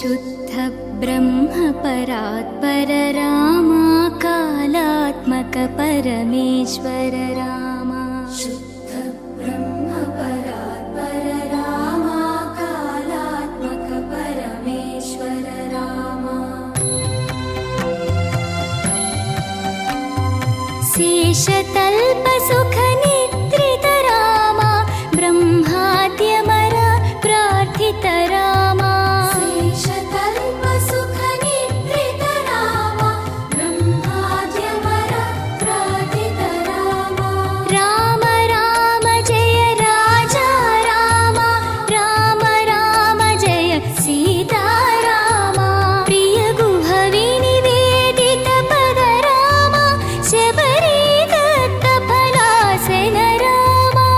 शुद्ध ब्रह्म परात्पर रामा कालात्मक परमेश्वर रामा शुद्ध ब्रह्म परात्पर रामा कालात्मक परमेश्वर रामा शेषतल्प सुख निद्रित रामा ब्रह्माद्यमर प्रार्थित रामा शेषतल्प सुख निद्रित रामा ब्रह्माद्यमर प्रार्थित रामा राम राम जय राजा रामा राम राम जय सीता रामा प्रिय गुह विनिवेदित पद रामा शबरी दत्त फलासन रामा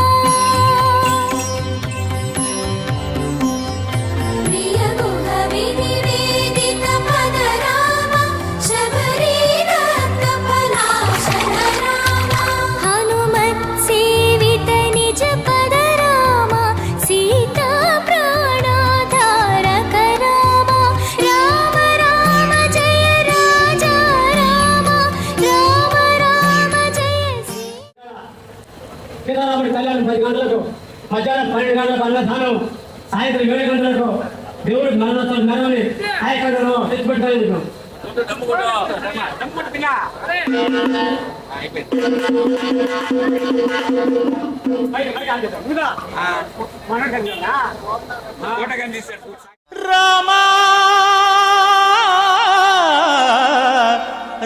प्रिय गुह विनिवेदित पद रामा शबरी दत्त फलासन रामा हनुमत् सेवित निज पद रामा सीता प्राणाधारक रामा राम राम जय राजा रामा राम राम जय సీతారాముడి కళ్యాణం 10 గంటలకు, మధ్యాహ్నం 12 గంటలకు అన్నదానం, సాయంత్రం 7 గంటలకు దేవుడి మరణోత్సవం మెరవని ఆయకడలో తెచ్చిపెట్టాలి. రామా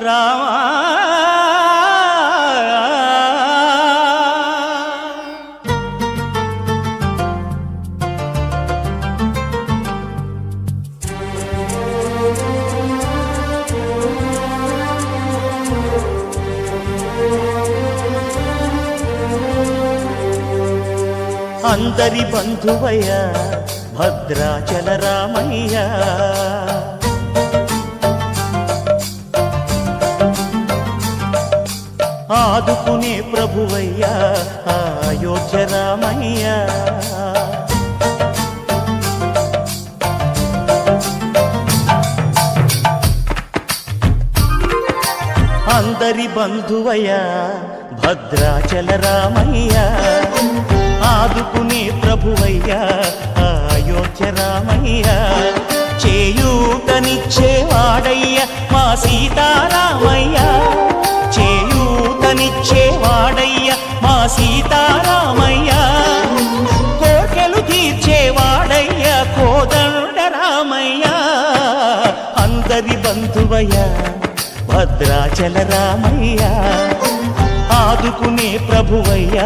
రామా అందరి బంధువయ్య భద్రాచల రామయ్య ఆదుకునే ప్రభువయ్య అయోధ్య రామయ్య అందరి బంధువయ్య భద్రాచల రామయ్య ఆదుకునే ప్రభువయ్య అయోధ్య రామయ్య చేయూతనిచ్చేవాడయ్య మా సీతారామయ్య చేయూతనిచ్చేవాడయ్య మా సీతారామయ్య కోర్కెలు తీర్చేవాడయ్య కోదండ రామయ్య అందరి బంధువయ్య భద్రాచల రామయ్య ఆదుకునే ప్రభువయ్య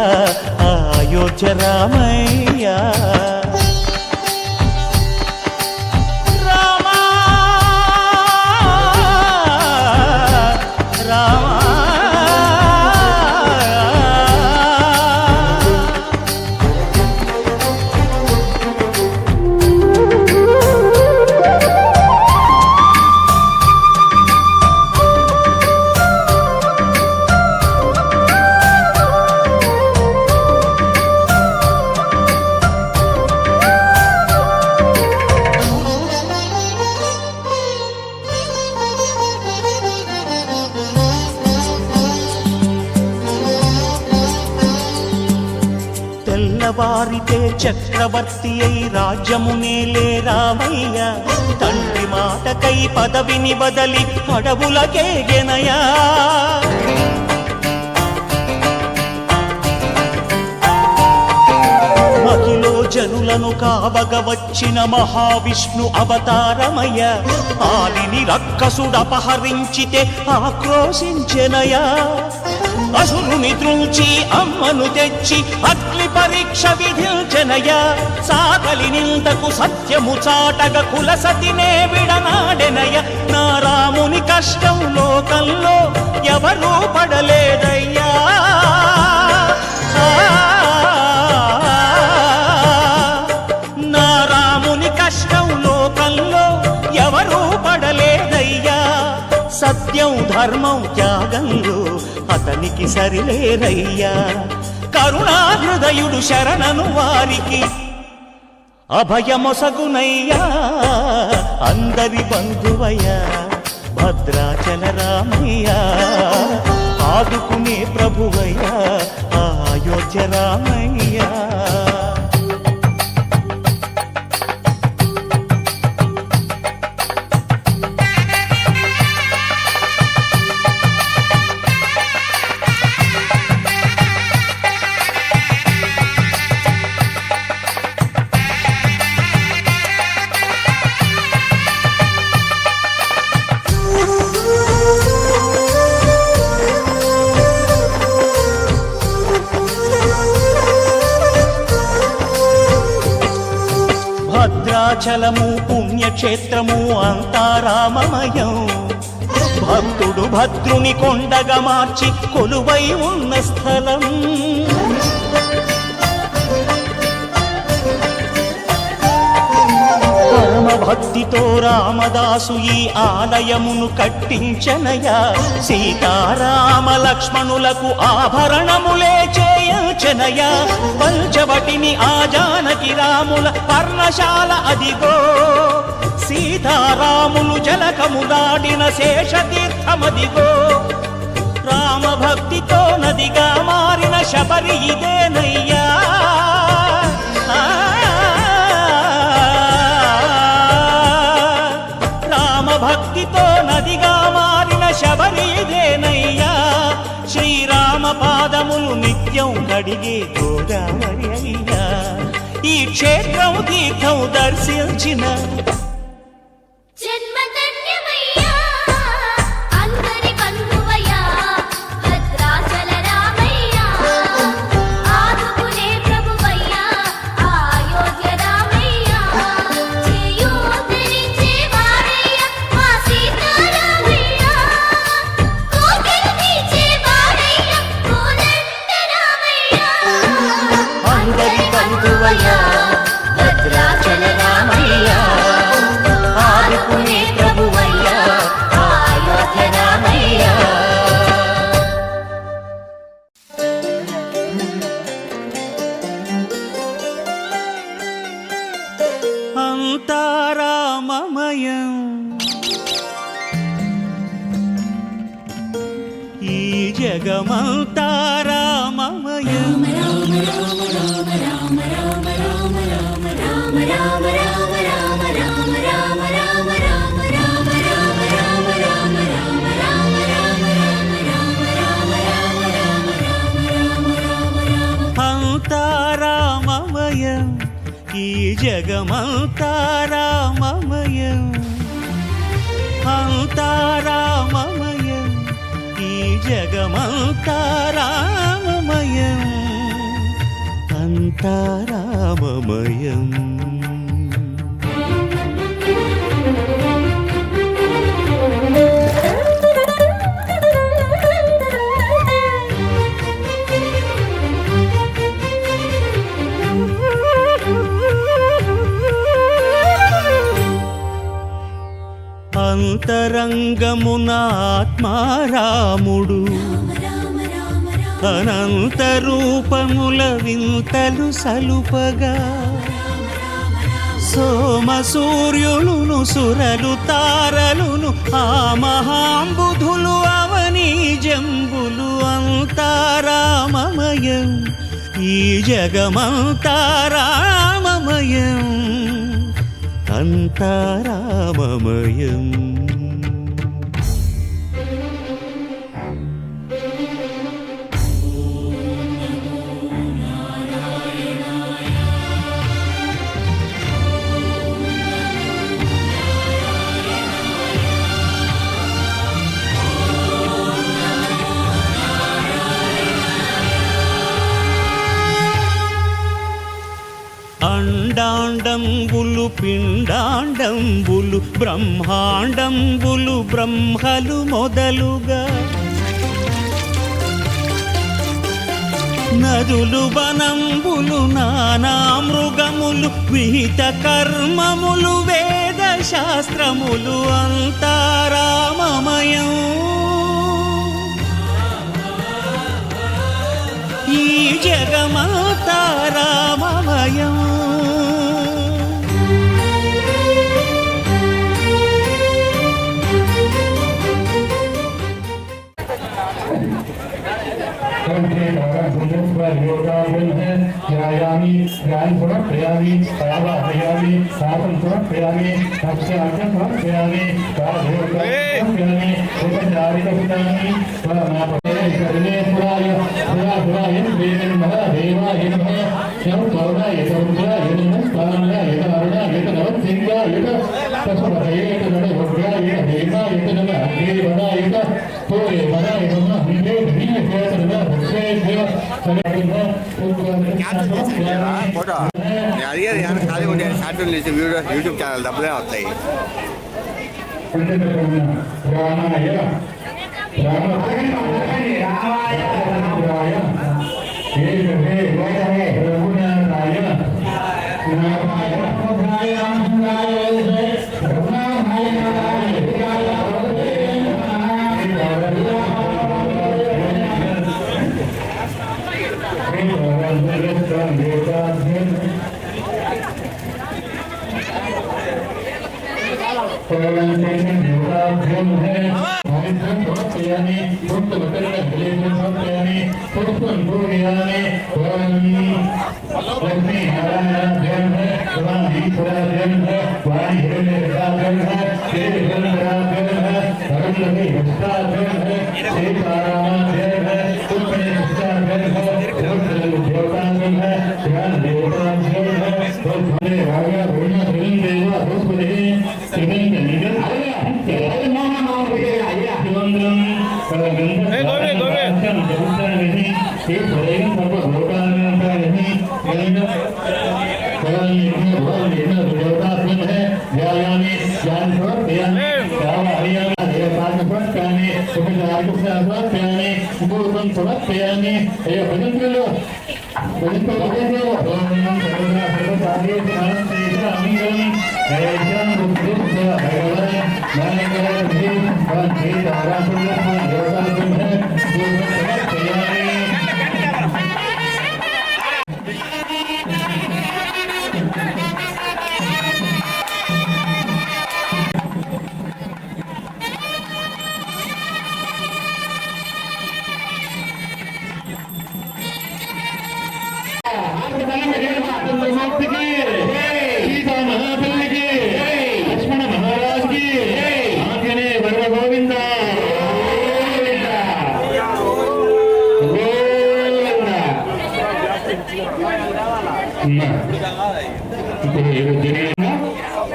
అయోధ్య రామయ్య రామా రామా తెల్లవారితే చక్రవర్తి అయి రాజ్యమునేలే రామయ్య తండ్రి మాటకై పదవిని బదలి అడవులకేగెనయా మహిలో జనులను కావగ వచ్చిన మహావిష్ణు అవతారమయ్య ఆలిని రక్కసుడపహరించితే ఆక్రోశించెనయా అసురుని త్రుంచి అమ్మను తెచ్చి అగ్ని పరీక్ష విధించెనయా సాగలి నిందకు సత్యము చాటగ కుల సతినే విడనాడెనయ నా రాముని కష్టం లోకంలో ఎవరూ పడలేదయ్యా నా రాముని కష్టం లోకంలో ఎవరూ పడలేదయ్యా సత్యం ధర్మం త్యాగంలో అతనికి సరిలేరయ్యా కరుణా హృదయుడు శరణను వారికి అభయమొసగునయ్యా అందరి బంధువయ్యా భద్రాచల రామయ్య ఆదుకునే ప్రభువయ్యా అయోధ్య రామయ్య భద్రాచలము పుణ్యక్షేత్రము అంతా రామమయం భక్తుడు భద్రుని కొండగా మార్చి కొలువై ఉన్న స్థలం భక్తితో రామదాసు ఈ ఆలయమును కట్టించనయా సీతారామ లక్ష్మణులకు ఆభరణములే చేయించనయా పంచవటిని ఆ జానకి రాముల పర్ణశాల అదిగో సీతారాములు జలకములాడిన శేషతీర్థమదిగో రామభక్తితో నదిగా మారిన శబరి ఇదేనయ్యా భక్తితో నదిగా మారిన శబరిదేనయ్యా శ్రీరామ పాదములు నిత్యం కడిగే గోదావరి అయ్యా ఈ క్షేత్రం తీర్థం దర్శించిన భద్రాచల రామయ్య ఆదుకునే ప్రభువయ్యా అయోధ్య రామయ్య అంతా రామమయం ఈ జగమంతా రామమయం అంతా రామమయం ఈ జగమంతా రామమయం అంతా రామమయం ఈ జగమంతా రామమయం అంతా రామమయం అంతరంగమున ఆత్మారాముడు అనంత రూపముల వింతలు సలుపగా సోమ సూర్యులును సురలు తారలును ఆ మహాంబుధులు అవనీ జంబులు అంతా రామమయం ఈ జగమంతా రామమయం అంతా రామమయం అండాండంబులు పిండాండంబులు బ్రహ్మాండంబులు బ్రహ్మలు మొదలుగా నదులు వనంబులు నానా మృగములు విహిత కర్మములు వేద శాస్త్రములు అంతా రామమయం ఈ జగమంతా రామమయం ज्ञान समर्पयामि पावाहयामि पापं समर्पयामि भक्ष्यार्थं समर्पयामि समर्पयामि उपचारिकपितामि परमापते सर्वेश्वराय पुराय देवेन महादेवाय नमः शंकराय शंकराय नमः स्थानाय अरुणाय नवसिंहाय पशुपतये नमः देवाय नमः देवाय तोरे वराय नमः हिंदे धिये नमः भक्षेभ्य ఫోటో అది ఖాళీ ఉంటే షార్ట్ ఫిల్మ్ చేసి యూట్యూబ్ ఛానల్ డబ్బులే వస్తాయి. రామాయ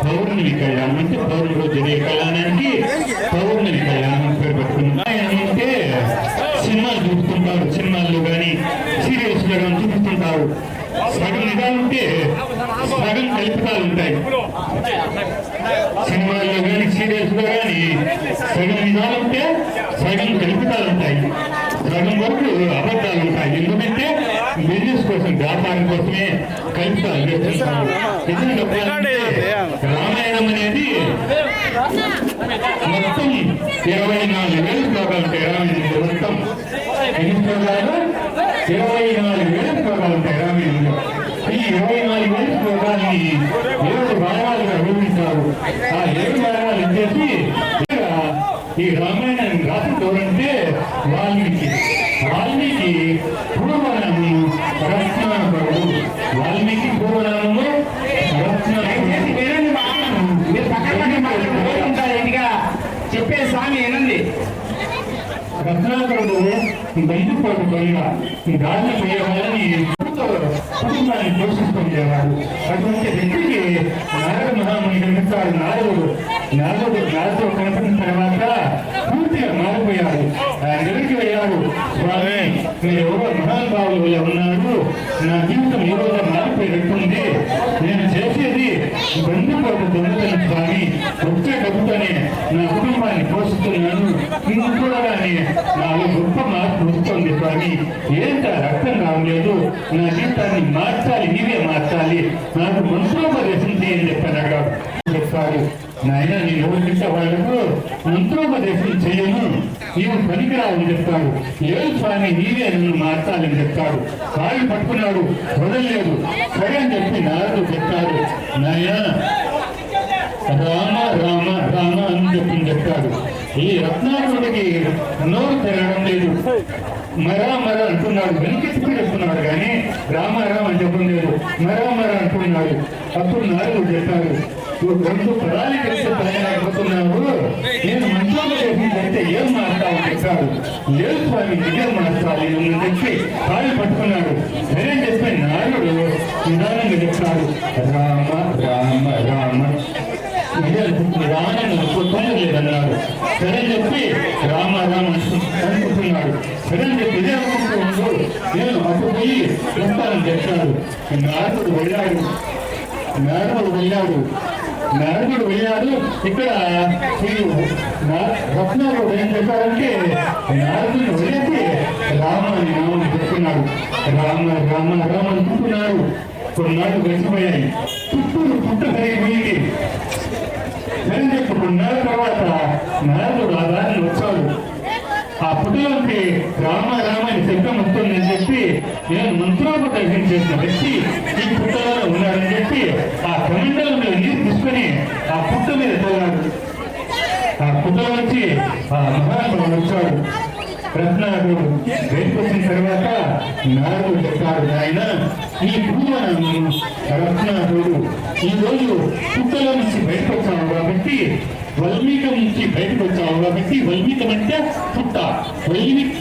పౌర్ణమి కళ్యాణం అంటే పౌర్ణమి జరిగే కళ్యాణానికి పౌర్ణమి కళ్యాణం పేరు పెట్టుకున్నాం. అంటే సినిమాలు చూస్తుంటారు, సినిమాల్లో కానీ సీరియల్స్ లో కానీ చూపిస్తుంటారు. సగం నిజాలు ఉంటే సగం కల్పితాలు ఉంటాయి. సినిమాల్లో కానీ సీరియల్స్ లో కానీ సగం నిజాలు ఉంటే సగం కల్పితాలు ఉంటాయి, సగం వరకు అబద్ధాలు ఉంటాయి. ఎందుకంటే బిజినెస్ కోసం, వ్యాపారం కోసమే కల్పితాలు చేస్తుంటారు. రామాయణం అనేది మొత్తం 24,000 శ్లోకాలు ఉంటాయి. రామాయణంలో మొత్తం ఎన్ని శ్లోకాలు? 24,000 శ్లోకాలు ఉంటాయి రామాయణంలో. ఈ 24,000 శ్లోకాలని 7 భాగాలుగా విభజించారు. ఆ 7 భాగాలు వచ్చేసి ఈ రామాయణాన్ని రాసిందంటే వాల్మీకి. వాల్మీకి పూర్వనామము రత్నాకరుడు. వాల్మీకి పూర్వనామము చెప్పే స్వామి ఏనండి. రత్నాకరుడు బయటపాటు పైగా గాలి పోయే వాళ్ళని కుటుంబాన్ని పోషిస్తుండేవాడు. అటువంటి వ్యక్తికి నారద మహాముని కనిపిస్తాడు. నారదుడు కనిపించిన తర్వాత పూర్తిగా మారిపోయాడు. ఆయన దగ్గరికి వెళ్ళాడు. స్వామి, మీరు ఎవరో మహానుభావులు వల్ల ఉన్నాడు, నా జీవితం ఏ రోజు మారిపోయినట్టుంది. నేను చేసేది బంధుపోటు దొంగతనం స్వామి. వచ్చే డబ్బుతోనే నా కుటుంబాన్ని పోషిస్తున్నాను. ఇందుకు చూడగానే నాలో గొప్ప మార్పు వస్తుంది స్వామి. ఏంట అర్థం కావలేదు. నా జీవితాన్ని మార్చాలి, నీవే మార్చాలి. నాకు మంత్రోపదేశం చేయని చెప్పాడు. నాయన, నేను ఎవరికింటే వాళ్లకు మంత్రోపదేశం చేయను, నీవు పనికిరావని చెప్తాడు. లేదు స్వామి, నీవే నన్ను మార్చాలని చెప్తాడు. కాళ్ళు పట్టుకున్నాడు, వదలలేదు. సరే అని చెప్పి నారదుడు చెప్తాడు. నాయన, రామ రామ రామ అని చెప్తాడు. ఈ రత్నాకరుడికి నోరు తిరగడం లేదు. మరా అంటున్నాడు, వెనకెత్తుకు చెప్తున్నాడు కానీ రామారాం అని చెప్పడం లేదు. మరా అంటున్నాడు. అప్పుడు నారదుడు చెప్పాడు, నువ్వు 2 పదాలు కలిసి పలకలేకపోతున్నావు, నేను మంచంలో చేసిందంటే ఏం మాట్లాడావు చెప్పాడు. లేదు స్వామి, నిజం మాట్లాడాలి అని చెప్పి కాళ్ళు పట్టుకున్నాడు. సరే చెప్పి నారదుడు నిదానంగా చెప్తాడు, రామ రామ రామ రామాయణ లేదన్నాడు. సరే చెప్పి రామ అనుకుంటున్నాడు. సరే చెప్పి ఇదే అనుకుంటూ నేను అటు పోయి వస్తానని చెప్పాడు. నారదుడు వెళ్ళాడు. ఇక్కడ రత్నాలు ఏం చెప్పారంటే నారదుడిని వదిలేసి రామాని నామని చెప్తున్నాడు. రామ అనుకుంటున్నాడు. కొన్నాళ్ళు గడిచిపోయాయి. చుట్టూరు పుట్ట జరిగిపోయింది. సరే చెప్పుకున్న తర్వాత నారదుడు ఆ దారిని వచ్చాడు. ఆ పుట్టలోకి రామాని శబ్దం వస్తుందని చెప్పి నేను మంత్రోపదేశం చేసిన వ్యక్తి ఈ పుట్టలో ఉన్నాడని చెప్పి ఆ కమండలంలో నీరు తీసుకొని ఆ పుట్ట మీద పోయాడు. ఆ పుట్టలో వచ్చి ఆ మహానుభావుడు వచ్చాడు. రత్నాకరుడు బయటకు వచ్చిన తర్వాత నారదుడు చెప్పాడు, ఆయన ఈ పూర్వనామం రత్నాకరుడు, ఈ రోజు పుట్టలో నుంచి బయటకు వచ్చావు కాబట్టి, వల్మీకం నుంచి బయటకు వచ్చావు కాబట్టి, వల్మీకం అంటే పుట్ట,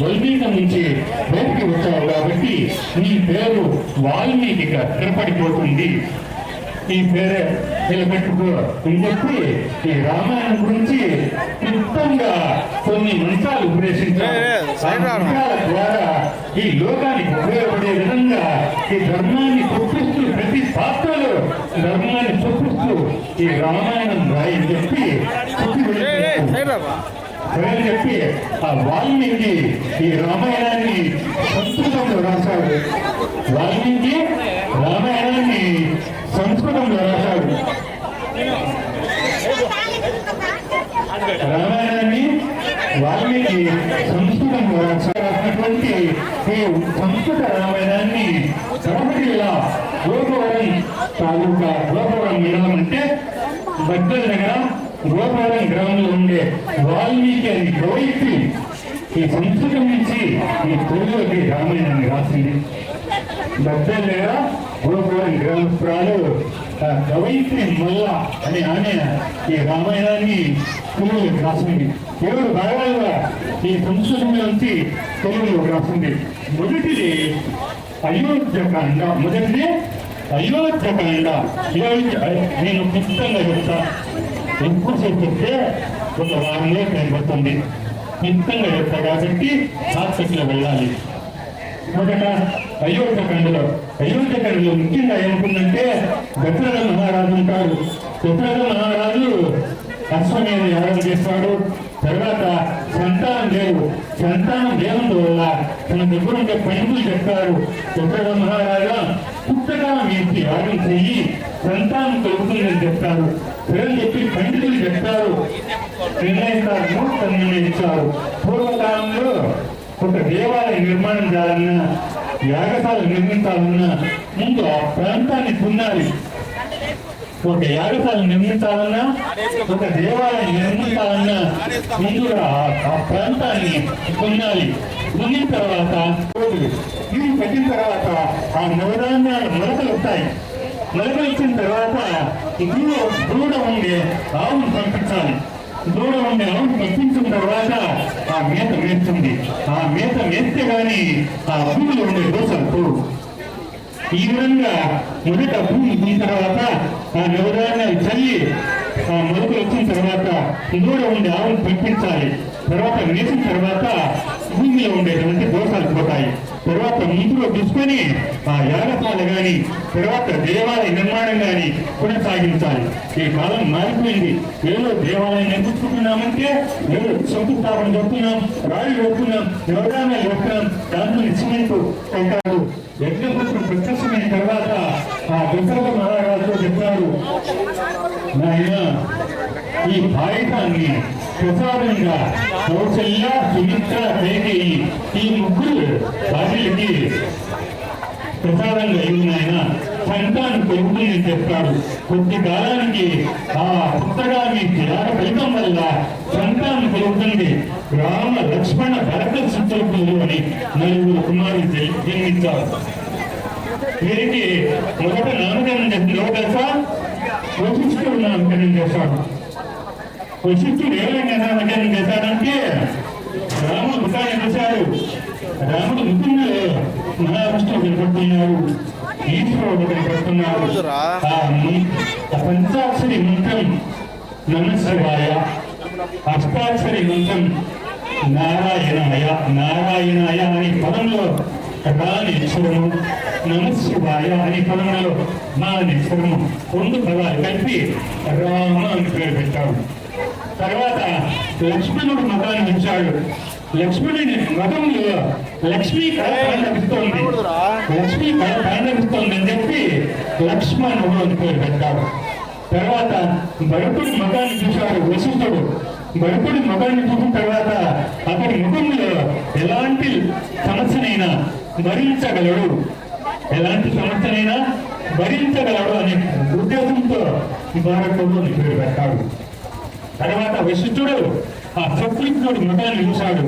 వల్మీకం నుంచి బయటకు వచ్చావు కాబట్టి నీ పేరు వాల్మీకిగా స్థిరపడిపోతుంది. ఈ పేరే నిలబెట్టుకో అని చెప్పి ఈ రామాయణం గురించి క్లుప్తంగా కొన్ని మంత్రాలు ఉపదేశించారు. ద్వారా ఈ లోకానికి ఉపయోగపడే విధంగా ఈ ధర్మాన్ని చూపిస్తూ ప్రతి పాత్రలో ధర్మాన్ని చూపిస్తూ ఈ రామాయణం రాయని చెప్పి చెప్పి ఆ వాల్మీకి ఈ రామాయణాన్ని సంస్కృతంలో రాశాడు. వాల్మీకి రామాయణాన్ని సంస్కృతంలో రాశాడు. రామాయణాన్ని వాల్మీకి సంస్కృతంలో రాసినటువంటి ఈ సంస్కృత రామాయణాన్ని సరహదిలా గోపవరం తాలూకా గోపవరం గ్రామం అంటే బద్దల దగ్గర గోపవరం గ్రామంలో ఉండే వాల్మీకి అని గౌయిత్రి ఈ సంస్కృతం నుంచి ఈ తెలుగులోకి రామాయణాన్ని రాసింది. బద్దల దగ్గర గోపవరం గ్రామస్తురాలు గౌయిత్రి మల్ల అనే ఆమె ఈ రామాయణాన్ని తెలుగులోకి రాసింది. ఎవరు భాగాలుగా ఈ సంస్కృతం నుంచి తెలుగులోకి రాసింది. మొదటిది అయోధ్యకాండ. నేను క్లుప్తంగా చెప్తా. ఎక్కువసేపు చెప్తే ఒక వారంలో పడుతుంది. క్లుప్తంగా చెప్తా కాబట్టి ఆసక్తిలో వెళ్ళాలి. మొదట అయోధ్యకాండలో ముఖ్యంగా ఏమవుతుందంటే దశరథ మహారాజు ఉంటాడు. దశరథ మహారాజు అశ్వమేధ యాగం చేస్తాడు. తర్వాత సంతానం దేవుని వల్ల తన దగ్గర ఉండే పండితులు చెప్తారు, దశరథ మహారాజా పుస్తకాల మీద యాగం చెయ్యి సంతానం కలుగుతుందని చెప్తారు. పిల్లలు చెప్పి పండితులు చెప్తారు, నిర్ణయించారు. పూర్వకాలంలో ఒక దేవాలయ నిర్మాణం చేయాలన్నా, యాగశాల నిర్మించాలన్నా ముందు ఆ ప్రాంతాన్ని దున్నాలి. ఒక యాగశాల నిర్మించాలన్నా, ఒక దేవాలయం నిర్మించాలన్నా ముందుగా ఆ ప్రాంతాన్ని దున్నాలి. దున్నిన తర్వాత ఇది పెట్టిన తర్వాత ఆ నవధాన్యాలు మొలకలు వస్తాయి. మొలకలు వచ్చిన తర్వాత దూడ ఉండే ఆవును పంపించాలి. దూడ ఉండే ఆవును పంపించిన తర్వాత ఆ మేత మేస్తుంది. ఆ మేత మేస్తే గాని ఆ భూమిలో ఉండే దోషాలు పోవు. ఈ విధంగా మొదట భూమి దిగిన తర్వాత ఆ నవధాన్యాలు చల్లి ఆ మొలకలు వచ్చిన తర్వాత దూడ ఉండే ఆవును పంపించాలి. తర్వాత వేసిన తర్వాత భూమిలో ఉండేటువంటి దోషాలు పోతాయి. తర్వాత ముందులో తీసుకొని ఆ యాగశాల గాని తర్వాత దేవాలయ నిర్మాణం గాని కొనసాగించాలి. ఈ కాలం మారిపోయింది. ఏదో దేవాలయం నిర్మించుకుంటున్నామంటే ఏదో శంకుస్థాపన చెప్తున్నాం, రాళ్ళు వేస్తున్నాం, నవధాన్యాలు వేస్తున్నాం, దాంట్లో సిమెంట్ అంటారు. యజ్ఞపుత్రం ప్రత్యక్షమైన తర్వాత ఆ దశరథ మహారాజు చెప్పారు, నాయన ఈ ఆయుధాన్ని ప్రసాదంగా కౌశల్య, సుమిత్ర, కైకేయి ఈ ముగ్గురు భార్యలకి ప్రసాదంగా ఆయన సంతానం పెరుగుతుందని చెప్పాడు. కొద్ది కాలానికి ఆ పుస్తకాన్ని త్యాగ ఫలితం వల్ల సంతానం సంతానం కలుగుతుంది. రామ లక్ష్మణ భరత శత్రుఘ్నులు అని నలుగురు కుమారులు జన్మించారు. వీరికి మొదట నామకరణం చేసింది ఎవరు తెలుసా? వశిష్ఠుడు నామకరణం చేశాడు. వశిష్ఠుడు ఏమైనా నామకరణం చేశాడంటే రాముడు ముఖాన్ని చూశాడు. రాముడు ముఖంలో మహావిష్ణువు కనపడుతున్నాడు, ఈశ్వరుడు కనపడుతున్నాడు. ఆ పంచాక్షరి మంత్రం నమశివాయ, అష్టాక్షరి మంత్రం నారాయణాయ. నారాయణాయ అనే పదంలో రాని అక్షరము, నమశివాయ అనే పదంలో మాని అక్షరము, రెండు పదాలు కలిపి రామ అని పేరు పెట్టాడు. తర్వాత లక్ష్మణుడు మతాన్ని ఉంచాడు. లక్ష్మణుని మతంలో లక్ష్మీ కళ తాండవిస్తోంది, లక్ష్మీ కళ తాండవిస్తోంది అని చెప్పి లక్ష్మణుడు అని పేరు పెట్టాడు. తర్వాత భరతుడి మతాన్ని చూశాడు వశిష్ఠుడు. భరతుడి మతాన్ని చూసిన తర్వాత అతడి ముఖంలో ఎలాంటి సమస్యనైనా భరించగలడు, ఎలాంటి సమస్యనైనా భరించగలడు అనే ఉద్దేశంతో భరతుడు అని పేరు పెట్టాడు. తర్వాత వశిష్ఠుడు ఆ శత్రుఘ్నుడి ముఖాన్ని చూశాడు.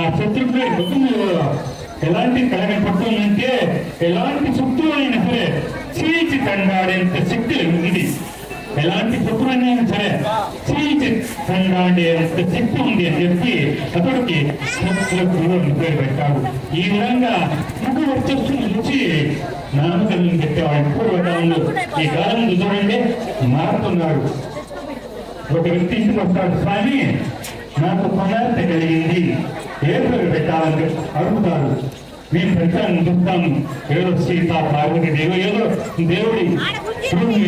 ఆ శత్రుఘ్నుడి ముఖంలో ఎలాంటి కలగపడుతుందంటే ఎలాంటి శత్రువు అయినా సరే చీల్చి తండాడేంత శక్తి ఉంది. ఎలాంటి శత్రువునైనా సరే చీల్చి తండాడేంత శక్తి ఉంది అని చెప్పి అతడికి శత్రుఘ్నుడు అని పేరు పెట్టాడు. ఈ విధంగా ముఖ వర్చస్సును చూసి నామకరణం పెట్టేవాడు పూర్వకాలంలో. ఈ కాలంలో చూడండి మారుతున్నాడు. ఒక వ్యక్తి ఇంటికి వస్తాడు, స్వామి నాకు కుమార్తె కలిగింది, ఏ పేరు పెట్టాలని అడుగుతారు. మేము పెట్టాలని చూస్తాము, ఏదో సీత పార్వతి ఏదో దేవుడి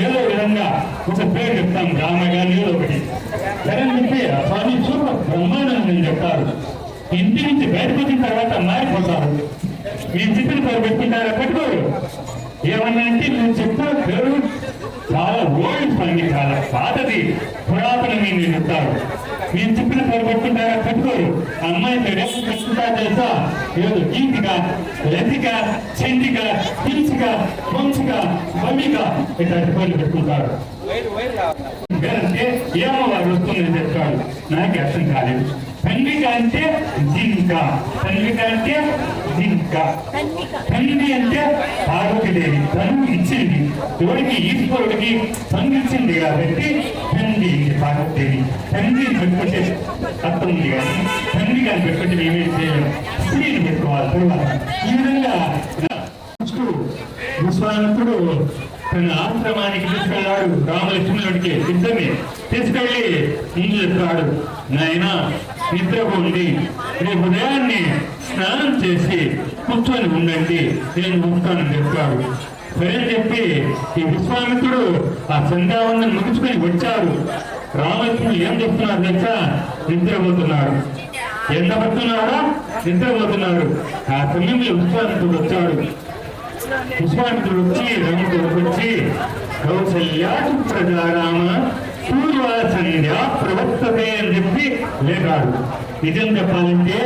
ఏదో విధంగా ఒక పేరు చెప్తాం, రామ గారి ఏదో ఒకటి సరే చెప్పి స్వామి చూడ బ్రహ్మాండం అని చెప్తారు. ఇంటి నుంచి బయటకు వచ్చిన తర్వాత మారిపోతారు. మీరు చెప్పిన పేరు పెట్టుకుంటారా? పెట్టుకోరు. ఏమన్నా అంటే మీరు చెప్పిన పేరు చాలా ఓల్డ్ స్వామి, చాలా పాతది, పురాతనమైన చెప్తారు. మీరు చెప్పిన పేరు పెట్టుకుంటారా? పెట్టుకోరు. అమ్మాయి పేరు పెట్టుకుంటారా తెలుసా? ఏదో గీతిక, లతిక, చండిక, పిలిచిక, వంశిక, భమిక ఇట్లాంటి పేర్లు పెట్టుకుంటారు. అంటే ఏమవారు వస్తుందని చెప్తాడు. నాకు అర్థం కాలేదు. తండ్రిక అంటే జింక, తండ్రిక అంటే జింక, తండ్రి అంటే పార్వతీదేవి తను ఇచ్చింది, ఎవరికి? ఈశ్వరుడికి తను ఇచ్చింది కాబట్టి తండ్రి పార్వతీదేవి. తండ్రి పెట్టుకుంటే అర్థం ఉంది కానీ తండ్రి గారిని పెట్టుకుంటే మేమే చేయలేము, స్త్రీని పెట్టుకోవాలి. తర్వాత ఈ విధంగా విశ్వామిత్రుడు తన ఆశ్రమానికి తీసుకెళ్ళాడు. రామలక్ష్మణుడికి ఇద్దరిని తీసుకెళ్ళి ముందు చెప్పాడు, నాయన నిద్రపోండి, రేపు ఉదయాన్ని స్నానం చేసి కూర్చొని ఉండండి, నేను వస్తానని చెప్పాడు. సరే చెప్పి ఈ విశ్వామిత్రుడు ఆ సంధ్యావందనం ముగించుకొని వచ్చాడు. రామలక్ష్మణుడు ఏం చెప్తున్నారు తెలుసా? నిద్రపోతున్నాడు. ఎంత పడుతున్నాడా? నిద్రపోతున్నాడు. ఆ సమయంలో విశ్వామిత్రుడు వచ్చాడు. విశ్వామిత్రుడు వచ్చి రాముడికి వచ్చి కౌసల్యాసు ప్రజారామ పూర్వ సంధ్యా ప్రవర్తతే అని చెప్పి లేకాడు. నిజం చెప్పాలంటే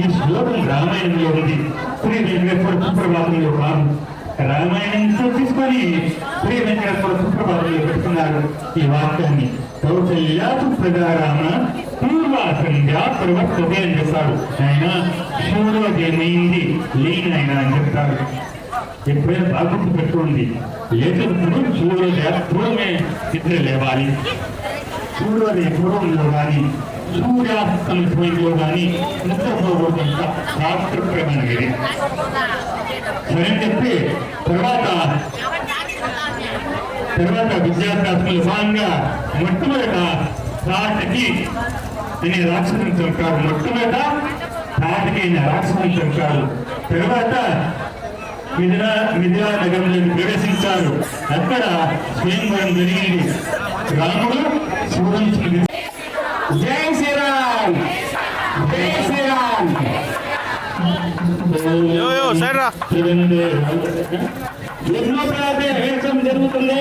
ఈ శ్లోకం రామాయణంలో ఉంది, శ్రీ వెంకటేశ్వర సుప్రభాతంలో కాదు. రామాయణంతో తీసుకొని శ్రీ వెంకటేశ్వర సుప్రభాతంలో పెట్టుకున్నారు ఈ వాక్యాన్ని. కౌసల్యాసు ప్రజారామ పూర్వ సంధ్యా ప్రవర్తతే అని చెప్తాడు. ఆయన సూర్యోదయమైంది లీనైన అని చెప్తాడు. ఎప్పుడైనా బాగుంటు పెట్టుకోండి, లేచినప్పుడు సూర్యోదయ పూర్వమే నిద్ర లేవాలి. సూర్యోదయ పూర్వంలో కానీ సూర్యాస్తమ సమయంలో కానీ నిద్రపోవడంత శాస్త్రప్రమైనది. సరే చెప్పి తర్వాత విద్యాభ్యాసంలో భాగంగా మొట్టమొదట తాటకి అనే రాక్షసుని చంపారు. మొట్టమొదట తాటకి అనే రాక్షసుని చంపారు. తర్వాత మిథిలా నగరంలోకి ప్రవేశించారు. అక్కడ స్వయంవరం జరిగింది. రాముడు శివధనుస్సును జై శ్రీరామ్, జై శ్రీరామ్. జరుగుతుంది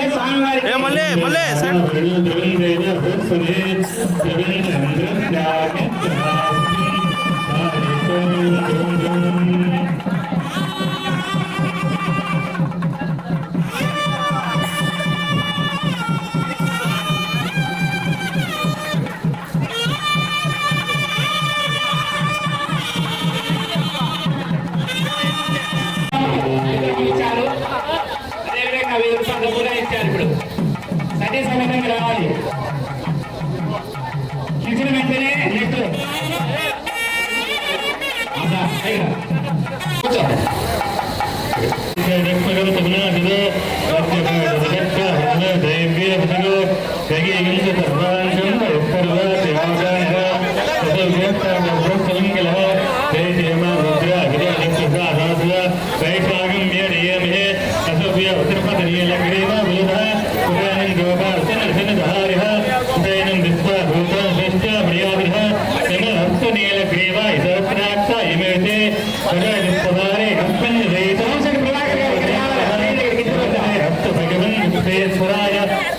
వచ్చిన వెంటనే నెక్స్ట్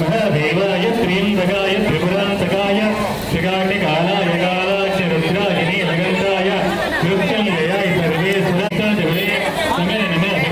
महादेवाय त्र्यंबकाय त्रिपुरांतकाय त्रिकाटिकालाय कालाक्ष रुद्राजिनी लगंताय मृत्युंजयाय सर्वेश्वराय नमः नमः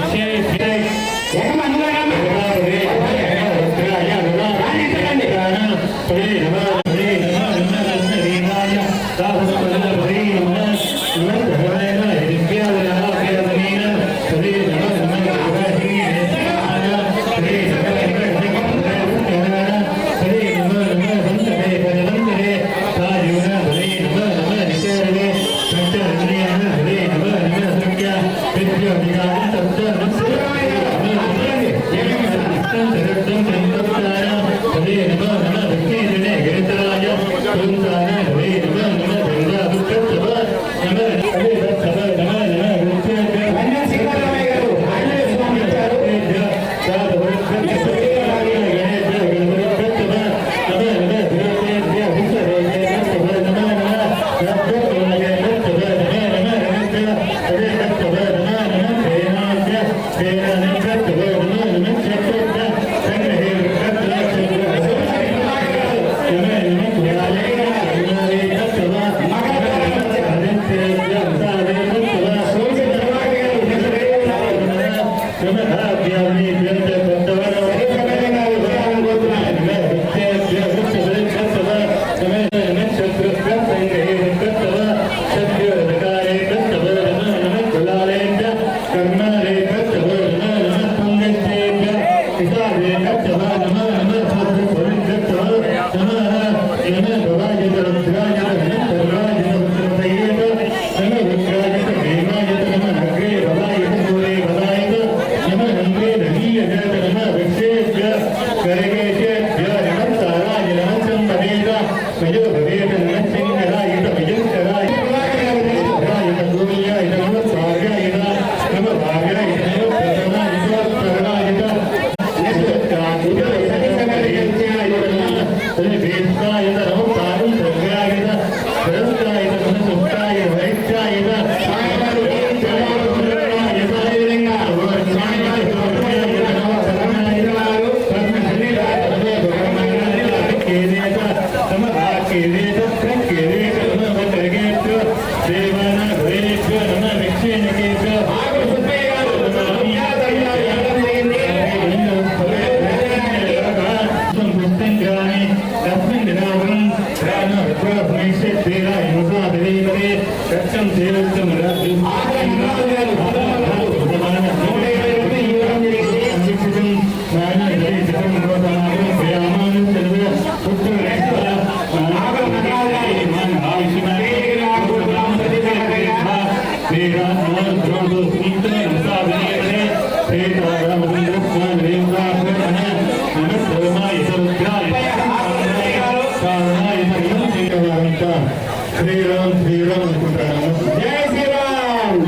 दक्षे శ్రీరామ్ శ్రీరామ్ అనుకుంటాను. జై శ్రీరామ్.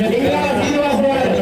శ్రీనివాస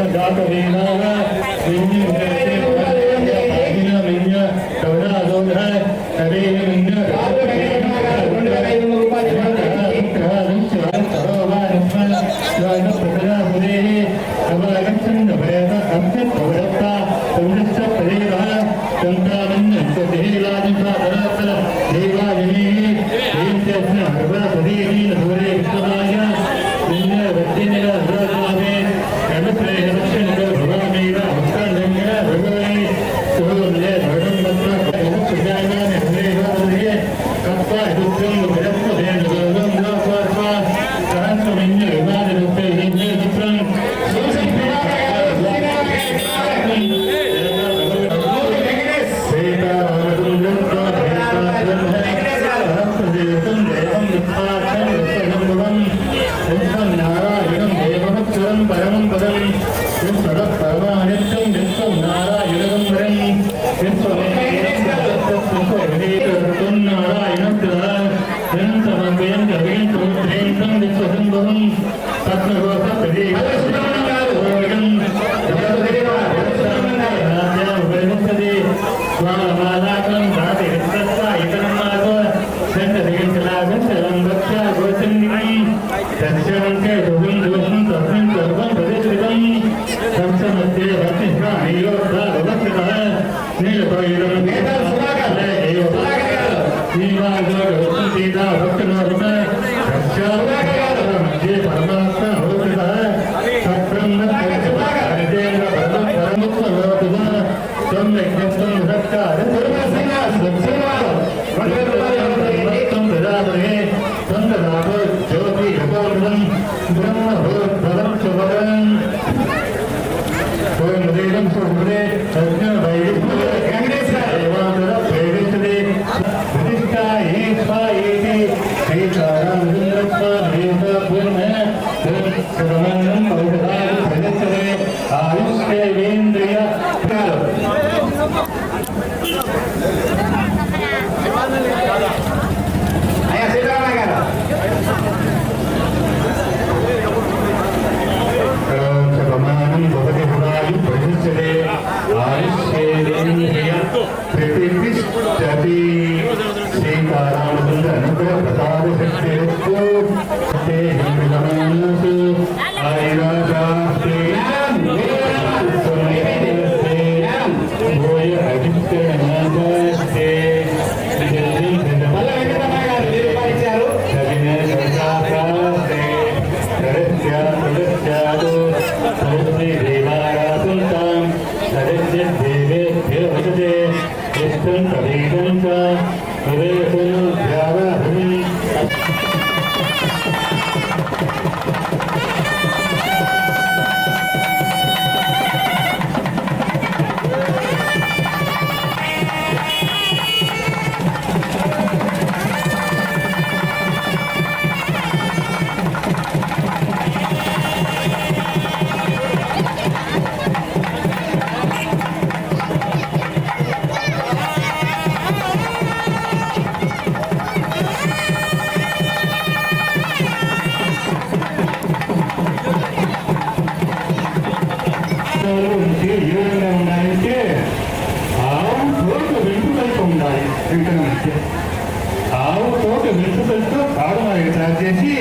ఆవు తోట వెంట్రుకలతో కాడుమారి తయారు చేసి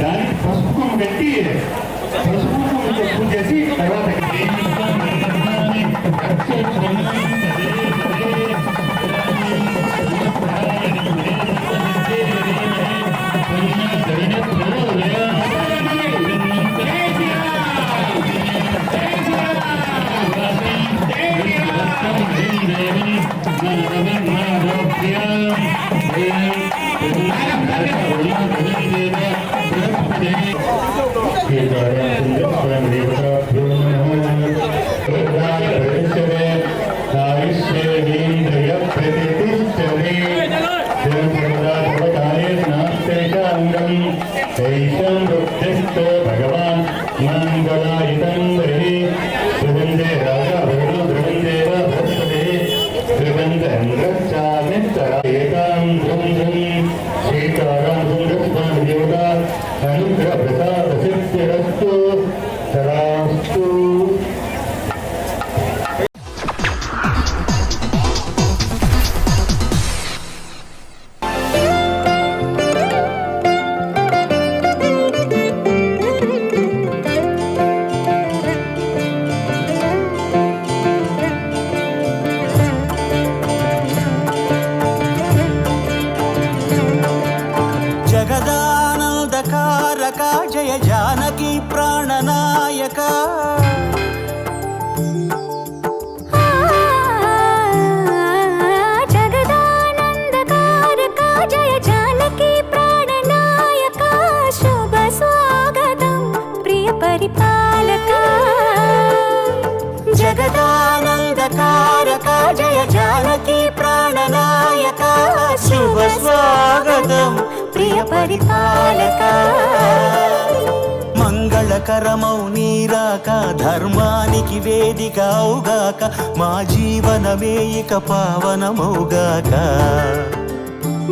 దానికి పసుపు కొమ్మ కట్టి పసుపు కొమ్మతో పూజ చేసి తర్వాత भगवान मंगलायुतं हरि सुगंधे राजा भगवान द्रवंदेव भक्तदे त्रिबंधं रक्षामित्तरा एकां धुं धुं सीतारां धुं योगा अनुग्रह प्रसाद सिद्धिरस्तु तदास्तु। జగదానందకారక జయ జానకి ప్రాణనాయక జగదానందకారక జయ జానకి ప్రాణనాయక శుభ స్వాగతం ప్రియ పరిపాలక జగదానందకారక జయ జానకి ప్రాణనాయక శుభ స్వాగతం ప్రియ పరిపాలక మంగళకరమౌ నీరాక ధర్మానికి వేదిక అవుగాక మా జీవనమే ఇక పావనమౌగాక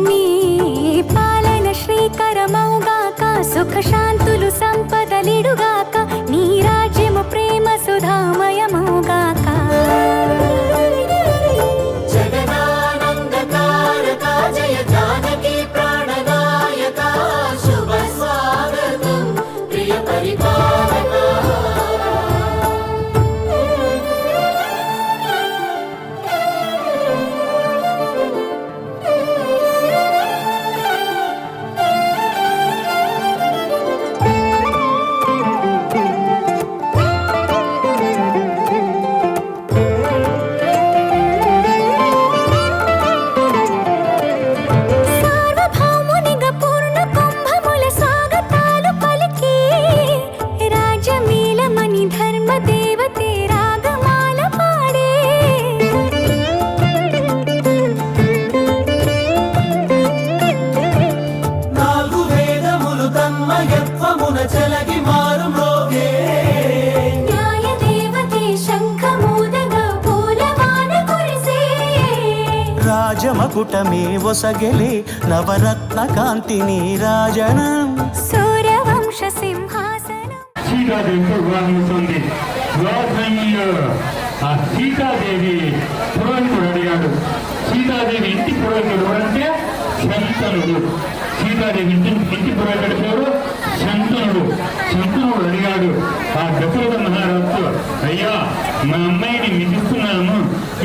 నీ పాలన శ్రీకరమౌగాక సుఖ శాంతులు సంపదలిడుగాక నీ రాజ్యము ప్రేమ సుధామయమౌగాక జగదానందకారక జయ జానకి ప్రాణనాయక శుభ స్వాగతం ప్రియ పరిపాలక మకుటమే ఒసగెలే నవరత్న కాంతి నీరాజనం సూర్యవంశ సింహాసనం సీతాదేవితో వివాహమవుతుంది. వివాహంలో ఆ సీతాదేవి పురోహితుడు అడిగాడు. సీతాదేవి ఇంటి పురోహితుడు అంటే శంతనుడు. సీతాదేవి ఇంటి పురోహితుడు పేరు శంతనుడు. శంతనుడు అడిగాడు ఆ దశరథ మహారాజు, అయ్యా మా అమ్మాయిని మిగిస్తున్నాము,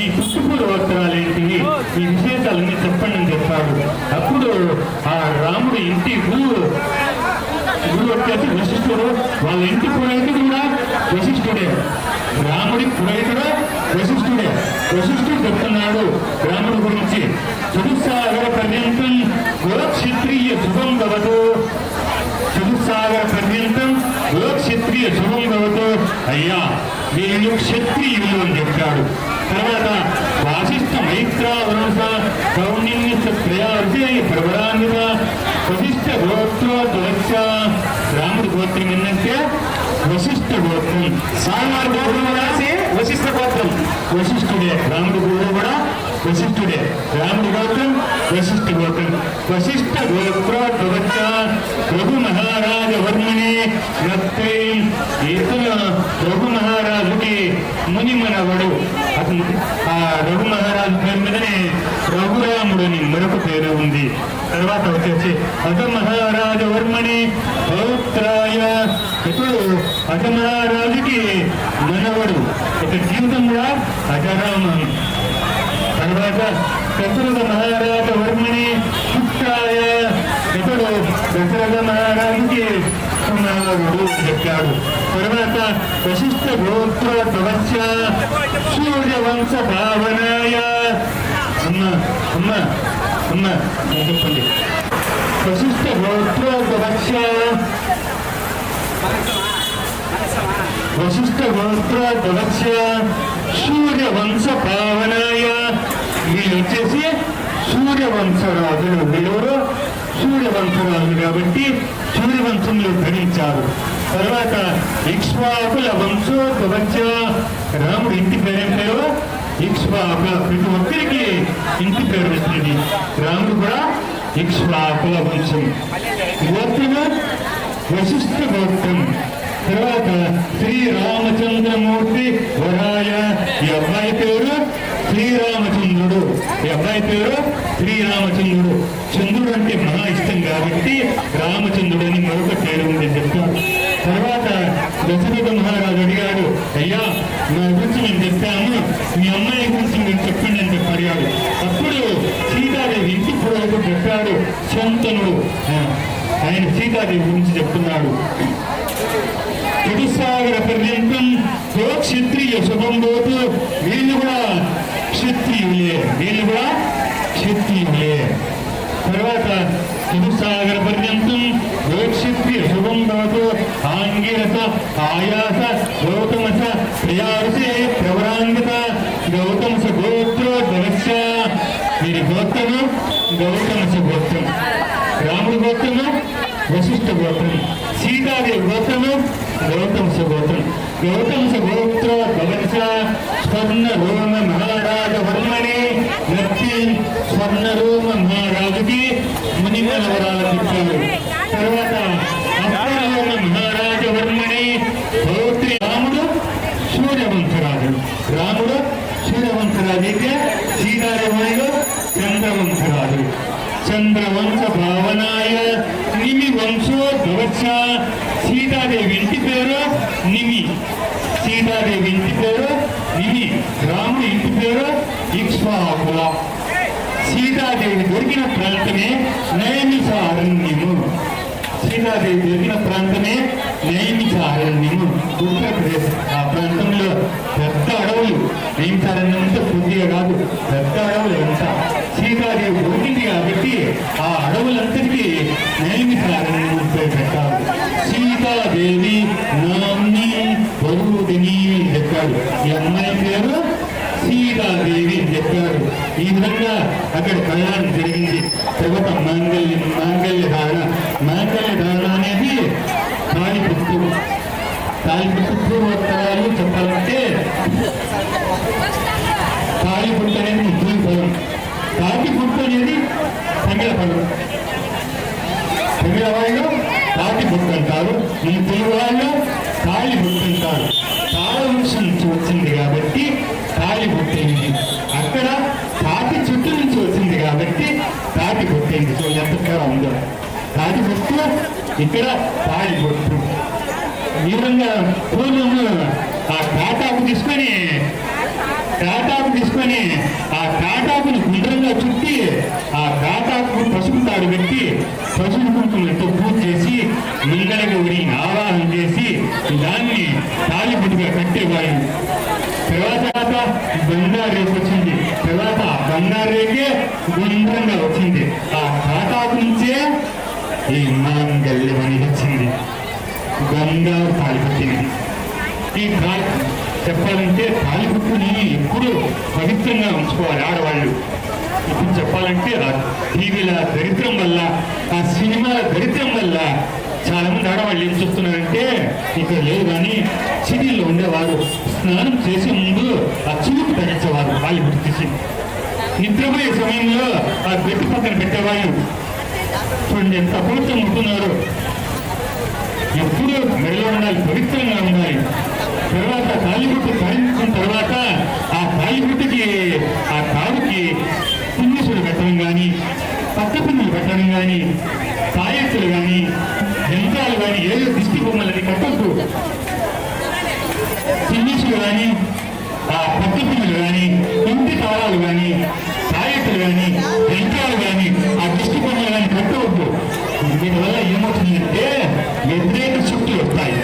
ఈ చుట్టుపూల వస్త్రాలేంటివి, ఈ విశేషాలన్నీ చెప్పండి అని చెప్పాడు. అప్పుడు ఆ రాముడు ఇంటి గురువు వచ్చేసి వశిష్ఠుడు. వాళ్ళ ఇంటి పురోహితుడు కూడా వశిష్ఠుడే. రాముడి పురోహితుడు వశిష్ఠుడే. వశిష్ఠుడు చెప్తున్నాడు రాముడి గురించి, చతుస్సాగర పర్యంతం క్షత్రియ శుభం భవతు, చతుస్సాగర పర్యంతం క్షత్రియ శుభం భవతు. అయ్యా వీళ్ళు క్షత్రియులు అని చెప్పాడు. తర్వాత వాసిష్ఠ మైత్రావరుష కౌణిన్య త్రయార్జే ప్రబలాన్విత వశిష్ఠ గోత్రోద్వత్స. రాముడి గోత్రం ఏంటంటే వశిష్ఠ గోత్రం. సామాన్య గోత్రం రాసి వశిష్ఠ గోత్రం. వశిష్ఠుడే. రాముడి గురువు కూడా వశిష్ఠుడే. రాముడి గోత్రం వశిష్ఠ గోత్రం. వశిష్ఠ గోత్రోద్వత్స రఘు మహారాజ వర్మని నత్తే. ఇతను రఘు మహారాజుకి ముని మనవడు. అతను ఆ రఘు మహారాజు పేరు మీదనే రఘురాముడు అని మరొక పేరు ఉంది. తర్వాత వచ్చేసి అజ మహారాజ వర్మని పౌత్రాయ. ఇప్పుడు అజ మహారాజుకి మనవడు. ఇక జీవితం కూడా అజరామం. తర్వాత దశరథ మహారాజ వర్మని పుత్రాయ. ఇప్పుడు దశరథ మహారాజుకి మనవడు చెప్పాడు. తర్వాత వశిష్ఠ గోత్రోద్భవస్య సూర్యవంశ భావనాయ. అమ్మ అమ్మ అమ్మ చెప్పండి. వశిష్ఠ గోత్రోద్భవస్య వశిష్ఠ గోత్రోద్భవస్య సూర్యవంశ భావనాయ. వీళ్ళు వచ్చేసి సూర్యవంశరాజులు. వీళ్ళెవరు? సూర్యవంశరాజులు కాబట్టి సూర్యవంశంలో ధరించారు. తర్వాత ఇక్ష్వాకుల వంశోద్భవస్య. రాముడు ఇంటి పేరేం పేరు? ఇక్ష్వాకుల. ప్రతి ఒక్కరికి ఇంటి పేరు వచ్చింది. రాముడు కూడా ఇక్ష్వాకుల వంశం. గోత్రము వశిష్ఠ గోత్రం. తర్వాత శ్రీరామచంద్రమూర్తి వరాయ. ఈ అబ్బాయి పేరు శ్రీరామచంద్రుడు. ఈ అబ్బాయి పేరు శ్రీరామచంద్రుడు. చంద్రుడు అంటే మహా ఇష్టం కాబట్టి రామచంద్రుడు అని మరొక పేరు ఉంది చెప్తాడు. తర్వాత దశరథ మహారాజు అడిగాడు, అయ్యా నా గురించి మేము చెప్పాము, మీ అమ్మాయి గురించి మీరు చెప్పండి అని చెప్పి అడిగాడు. అప్పుడు సీతాదేవి ఇంటి పురోహితుడు చెప్పాడు శంతనుడు. ఆయన సీతాదేవి గురించి చెప్తున్నాడు. చతుస్సాగర పర్యంతం క్షత్రియ శుభం పోతూ. వీళ్ళు కూడా క్షత్రియులే. వీళ్ళు కూడా క్షత్రియులే. తర్వాత చతుస్సాగర పర్యంతం క్షత్రియ శుభం పోతూ. ఆంగిరస ఆయాస గౌతమస ప్రయాసే ప్రవరాంగిత గౌతమస గోత్రోద్భవస్య. వీరి గోత్రము గౌతమస గోత్రం. రాముడి గోత్రము వశిష్ఠ గోత్రం. సీతాదేవి గోత్రము గౌతమస గోత్రం. గౌతమస గోత్రోద్భవస్య స్వర్ణ రోమ మహారాజ వర్మని నత్తి. స్వర్ణ రోమ మహారాజుకి మునిమనవరాలు చెప్పాడు. తర్వాత అప్పరోమ మహారాజ వర్మని పౌత్రి. రాముడు సూర్యవంశరాజు. రాముడు సూర్యవంశరాజు అయితే సీతాదేవిలో చంద్రవంశరాజు. చంద్రవంశ భావనాయ నిమి వంశోద్భవస్య. సీతాదేవి ఇంటి పేరు నిమి. సీతాదేవి ఇంటి పేరు నిమి. రాముడి ఇంటి పేరు ఇక్ష్వాకుల. సీతాదేవి దొరికిన ప్రాంతమే నైమిషారణ్యము. సీతాదేవి దొరికిన ప్రాంతమే నైమిషారణ్యము, ఉత్తరప్రదేశ్. ఆ ప్రాంతంలో పెద్ద అడవులు. నైమిషారణ్యం అంటే కొద్దిగా కాదు, పెద్ద అడవులు అంతా. సీతాదేవి దొరికింది కాబట్టి ఆ అడవులంతటికీ నైమిషారణ్యం పెట్టారు. సీతాదేవి నామ్ని వరుదిని అని చెప్పాడు. ఈ అమ్మాయి పేరు సీతాదేవి అని చెప్పాడు. ఈ విధంగా అక్కడ కళ్యాణం జరిగింది. తర్వాత మాంగళ్య ధారణ అనేది తాళిపుట్టు. తాళిపుట్టు పూర్వోత్తరాలు చెప్పాలంటే తాళిపుట్టు అనేది ముద్దుల ఫలం. తాళిపుట్టు అంటారు, తమిళ వాళ్ళు తాటి బొట్టు అంటారు, ఈ తెలుగు వాళ్ళు తాళి బొట్టు అంటారు. తాళవృక్షం నుంచి వచ్చింది కాబట్టి తాళి బొట్టైంది, అక్కడ తాటి చెట్టు నుంచి వచ్చింది కాబట్టి తాటి బొట్టైంది. సో ఎంత తేడా ఉందో, తాటి బొట్టు ఇక్కడ తాళి బొట్టు. ఈ విధంగా పూర్వము ఆ తాటాకు తీసుకొని ఆ తాటాకుని గుండ్రంగా చుట్టి ఆ తాటాకు పసుపు తాడు పెట్టి పసుపు కుంకుమలతో పూజ చేసి మంగళ గౌరి ఆవాహన చేసి దాన్ని తాలిబొట్టుగా కట్టేవాళ్ళు. తర్వాత బంగారు రేపు వచ్చింది, తర్వాత బంగారు రేకే గుండ్రంగా వచ్చింది. ఆ తాటాకు నుంచే ఈ మాంగళ్యం అనేది వచ్చింది, బంగారు తాలిబొట్టింది. ఈ చెప్పాలంటే తాలిబొట్టుని ఎప్పుడు పవిత్రంగా ఉంచుకోవాలి ఆడవాళ్ళు. ఇప్పుడు చెప్పాలంటే ఆ టీవీల దరిద్రం వల్ల, ఆ సినిమాల దరిద్రం వల్ల చాలా మంది ఆడవాళ్ళు ఏం చెప్తున్నారంటే, ఇక్కడ లేదు కానీ సిటీల్లో ఉండేవారు స్నానం చేసే ముందు ఆ చిలుకు తగ్గించేవారు తాలిబొట్టు తీసి, నిద్రపోయే సమయంలో ఆ బెట్టు పక్కన పెట్టేవాళ్ళు. చూడండి ఎంత అపవిత్రం ఉంటున్నారు. ఎప్పుడు మెడలో ఉండాలి, పవిత్రంగా ఉండాలి. తర్వాత తాలిబొట్టు ధరించిన తర్వాత ఆ తాలిబొట్టుకి ఆ తాడుకి పిన్నిసులు పెట్టడం కానీ, పక్క పిన్నులు పెట్టడం కానీ, తాయెత్తులు కానీ, యంత్రాలు కానీ, ఏదో దిష్టి బొమ్మలని కట్టద్దు. పిన్నిసులు కానీ, ఆ పక్క పిన్నులు కానీ, ఇంటి తాళాలు కానీ, తాయెత్తులు కానీ, యంత్రాలు కానీ, ఆ దిష్టి బొమ్మలు కానీ కట్టవద్దు. దీనివల్ల ఏమవుతుందంటే వ్యతిరేక శక్తులు వస్తాయి.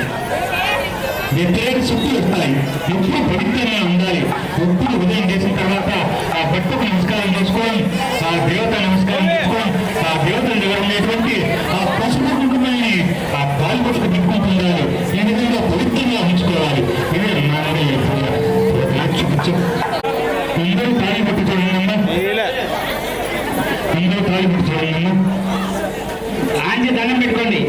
ఎప్పుడు పవిత్రంగా ఉండాలి. ఎప్పుడు ఉదయం చేసిన తర్వాత ఆ భక్తుకు నమస్కారం చేసుకొని, ఆ దేవత నమస్కారం చేసుకొని, ఆ దేవత దగ్గర ఉండేటువంటి ఆ పసుపు కుంకుమల్ని ఆ తాలిబొట్టుకు దిక్కుంటుండాలి. ఈ విధంగా పవిత్రంగా ఉంచుకోవాలి. ఇదే అందరూ తాలిబొట్టు చూడండి, అందరూ తాలిబొట్టు చూడండి. ఆంజీ దండం పెట్టుకోండి.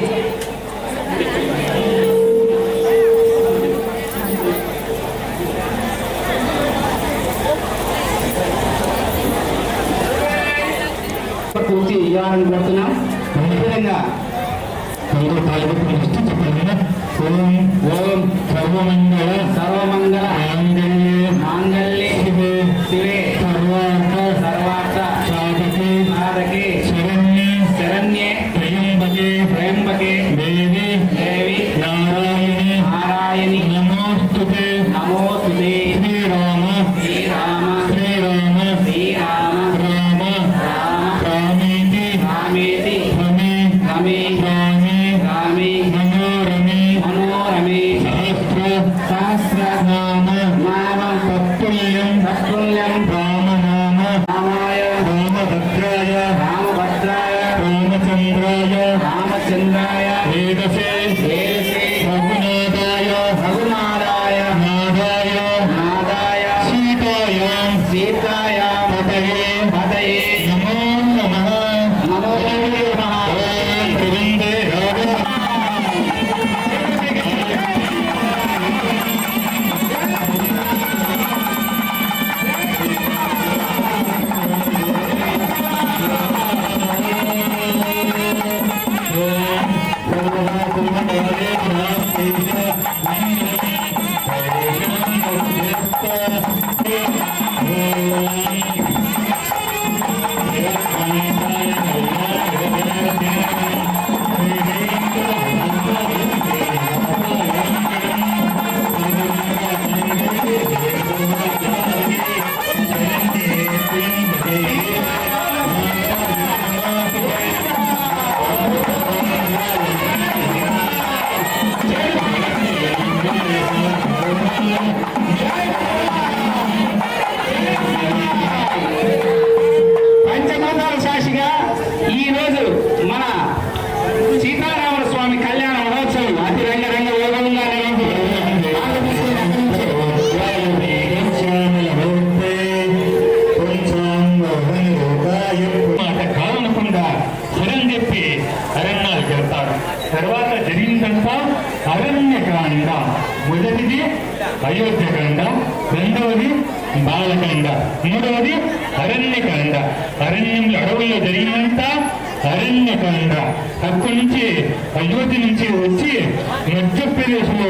పూర్తి ఇవ్వాలని కోరుతున్నాం. అదేవిధంగా అందరూ తాలిబొట్టు వస్తూ చెప్పండి. ఓం ఓం సర్వమంగళ మాంగళ్యే శివే సర్వార్థ సాధకే శరణ్యే త్రయంబకే దేవి నారాయణి నమోస్తుతే శ్రీరామ రామేతి రామే మనోరమే సహస్రనామ తత్తుల్యం రామనామ రామభద్రాయ రామచంద్రాయ వేదసే రఘునాథాయ నాదాయ సీతాయ పతయే నమో నమః గోవిందే పంచభూతాల సాక్షిగా ఈ రోజు మన సీతారాముల స్వామి కళ్యాణ మహోత్సవం అతి రంగరంగ వైభవంగా కారణకుండా స్వరం చెప్పి అరణ్యాలు చేస్తారు. తర్వాత జరిగిందంతా అరణ్యకాండ. మొదటిది అయోధ్యకాండ, రెండవది బాలకాండ. మూడవది అరణ్యకాండ. అరణ్యంలో అడవుల్లో జరిగినంత అరణ్యకాండ. అక్కడి నుంచి అయోధ్య నుంచి వచ్చి మధ్యప్రదేశ్ లో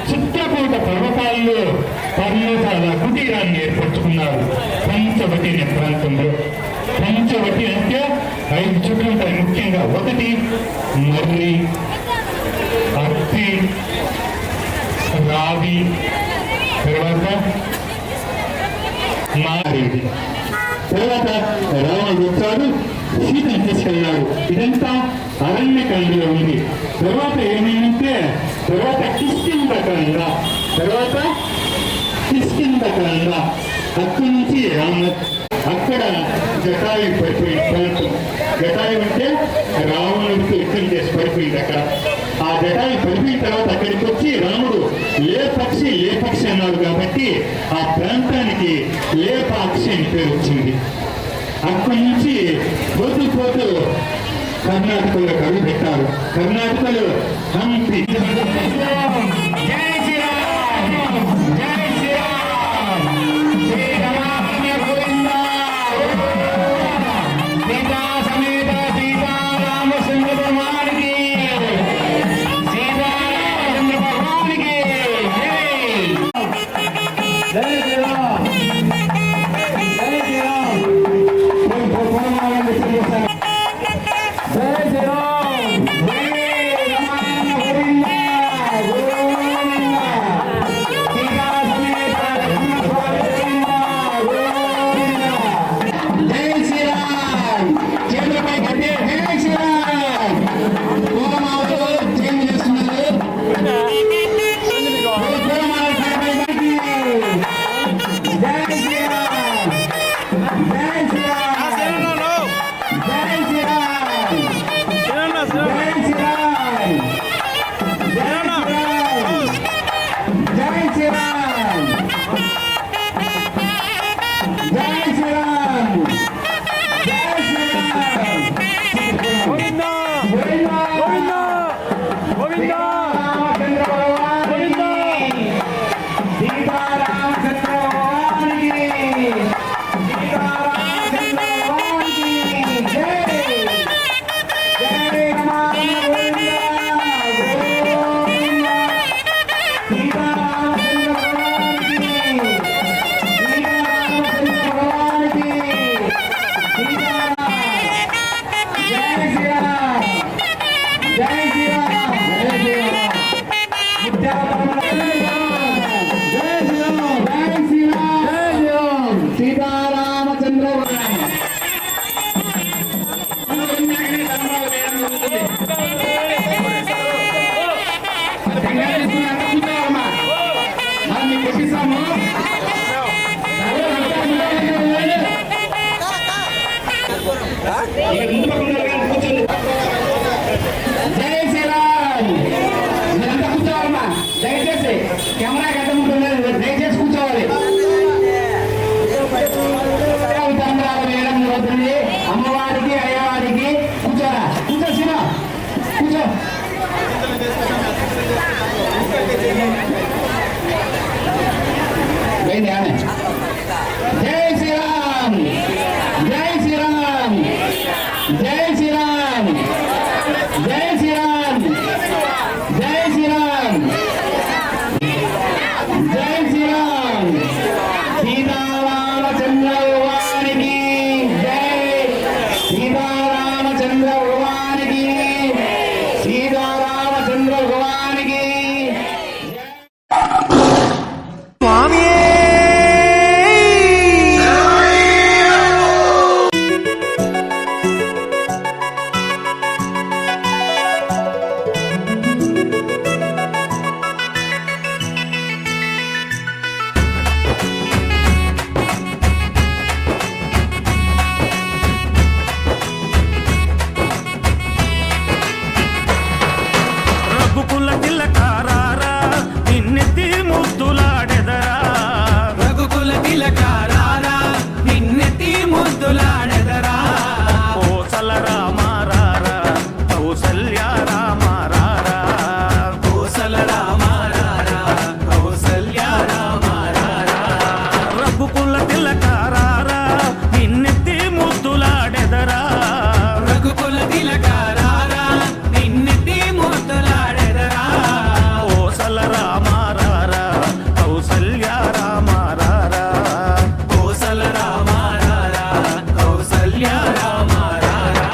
చిత్రకూట పర్వతాల్లో పర్వతాల కుటీరాన్ని ఏర్పరచుకున్నారు పంచవటి అనే ప్రాంతంలో. పంచవటి అంటే 5 చుట్లు ఉంటాయి ముఖ్యంగా. ఒకటి మర్రి, అత్తి, రావి, తర్వాత మారేది. తర్వాత రావణుడు వచ్చాడు, సీతను తీసుకెళ్ళాడు. ఇదంతా అరణ్యకాండలో ఉంది. తర్వాత ఏమైందంటే తర్వాత కిష్కింధకాండ. అక్కడి నుంచి అక్కడ జటాయు పడిపోయింది ప్రాంతం. జటాయు అంటే రావణుడికి యుద్ధం చేసి పడిపోయింది అక్కడ. ఆ జటాయు పడిపోయిన తర్వాత అక్కడికి వచ్చి రాముడు లేపక్షి అన్నాడు కాబట్టి ఆ ప్రాంతానికి లేపాక్షి అని పేరు వచ్చింది. అక్కడి నుంచి పోతూ కర్ణాటకలో కవి పెట్టారు. కర్ణాటకలో హంపి. జై శ్రీరామ్, జై శ్రీరామ్, శ్రీరామ గోవింద, సీతా సమేత సీతారామచంద్ర భగవానికి, సీతారామచంద్ర భగవానికి జై శ్రీరామ్, జై శ్రీరామ్, జై శ్రీరామ్, జై రమణ గోవింద, గోవింద, సీతా సమేత గోవింద, గోవింద. జై శ్రీరామ్, చేతులపై కట్టే జై శ్రీరామ్. పూలమాలతో చేంజ్ చేస్తున్నారు. పూలమాల పైకి. జై శ్రీరామ్, జై శ్రీరామ్, జై శ్రీరామ్, జై శ్రీరామ్, జై శ్రీరామ్, జై శ్రీరామ్, జై శ్రీరామ్, జై శ్రీరామ్. గోవింద గోవింద గోవింద గోవింద. రామచంద్ర భగవానికి, సీతారామచంద్ర భగవానికి, సీతారామచంద్ర భగవానికి జై. జై రమణ గోవింద, గోవింద, సీతారామచంద్ర భగవానికి, సీతారామచంద్ర భగవానికి, సీతారామ. జై శ్రీరామ్, జై శ్రీరామ్, జై శ్రీరామ్. ముత్యాలపరమ జై శ్రీరామ్, జై శ్రీరామ్, జై శ్రీరామ్, సీతారామచంద్ర భగవాన్. జై శ్రీరామ్. మీరంతా కూర్చోవాలమ్మా దయచేసి. కెమెరా కట్టముంటున్నారు, దయచేసి కూర్చోవాలి. తండ్రాలు వేయడం జరుగుతుంది. అమ్మవారికి అయ్యవారికి కూర్చోరా. కూర్చో శివ, కూర్చో. పోయింది ఆమె. జై శ్రీరామ్, జై శ్రీరామ్, జై రఘుకుల తిలకారారా నిన్నెత్తి ముద్దులాడెదరా రఘుకుల తిలకారారా నిన్నెత్తి ముద్దులాడెదరా కోసల రామారారా కౌసల్య రామారారా కోసల రామారారా కౌసల్య రామారారా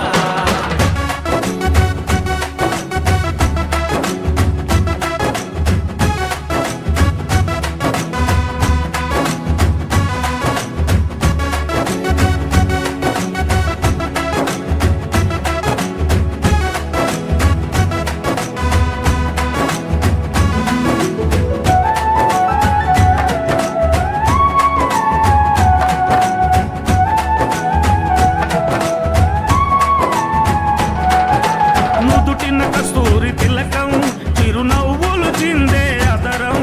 నుదుటిన కస్తూరి తిలకం చిరునవ్వులు చిందే అదరం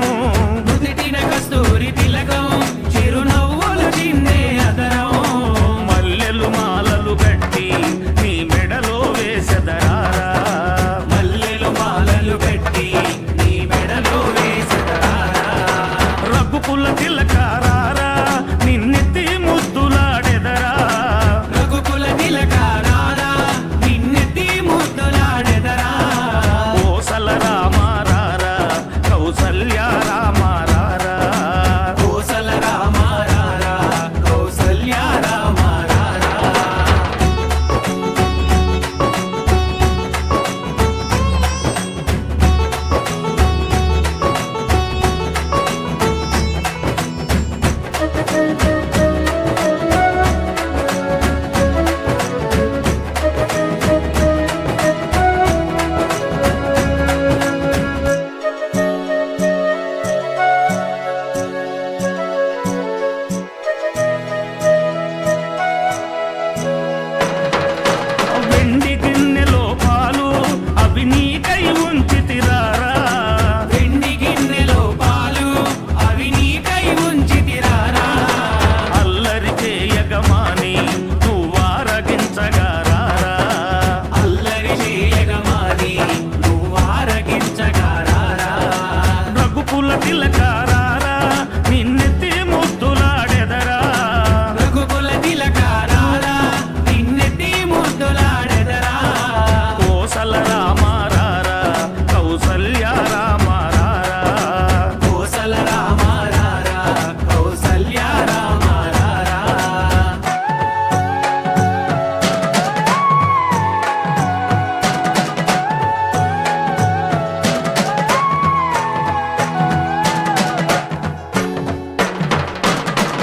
నుదిటిన కస్తూరి తిలకం చిరునవ్వులు చిందే అదరం మల్లెలు మాలలు గట్టి నీ మెడలో వేసెదరారా మల్లెలు మాలలు కట్టి నీ మెడలో వేసెదరారా రఘుకుల తిలకారారా నిన్నెత్తి ముద్దులాడెదరా రఘుకుల తిలకారారా నిన్నెత్తి ముద్దులాడెదరా కోసల రామారారా కౌసల్య రామారారా కోసల రామారారా కౌసల్య రామారారా వెండి గిన్నెలో పాలు అవి నీకై ఉంచితిరారా వెండి గిన్నెలో పాలు అవి నీకై ఉంచితిరారా అల్లరి చేయగమాని నువ్వారగించగారారా అల్లరి చేయగమాని నువ్వారగించగారారా రఘుకుల తిలకారారా నిన్నెత్తి ముద్దులాడెదరా రఘుకుల తిలకారారా నిన్నెత్తి ముద్దులాడెదరా కోసల రామారారా కౌసల్య రామారారా కోసల రామారారా కౌసల్య రామారారా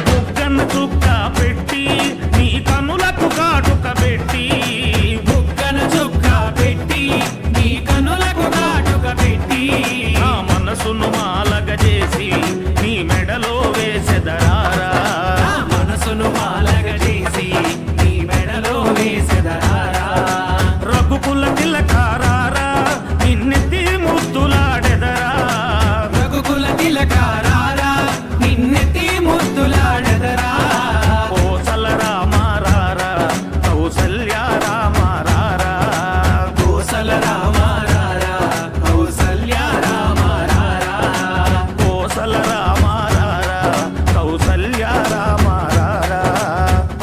బుగ్గన చుక్క పెట్టి నీ కనులకు కాటుక పెట్టి బుగ్గన చుక్క పెట్టి నీ కనులకు కాటుక పెట్టి నా మనసును మాలగ చేసి నీ మెడలో వేసెదరారా నా మనసును మాలగ చేసి నీ మెడలో వేసెదరారా రఘుకుల తిలకారారా నిన్నెత్తి ముద్దులాడెదరా రఘుకుల తిలకారారా నిన్నెత్తి ముద్దులాడెదరా కోసల రామారారా కౌసల్య రామారారా కోసల రామారారా కౌసల్య రామారారా కోసల రామారారా కౌసల్య రామారారా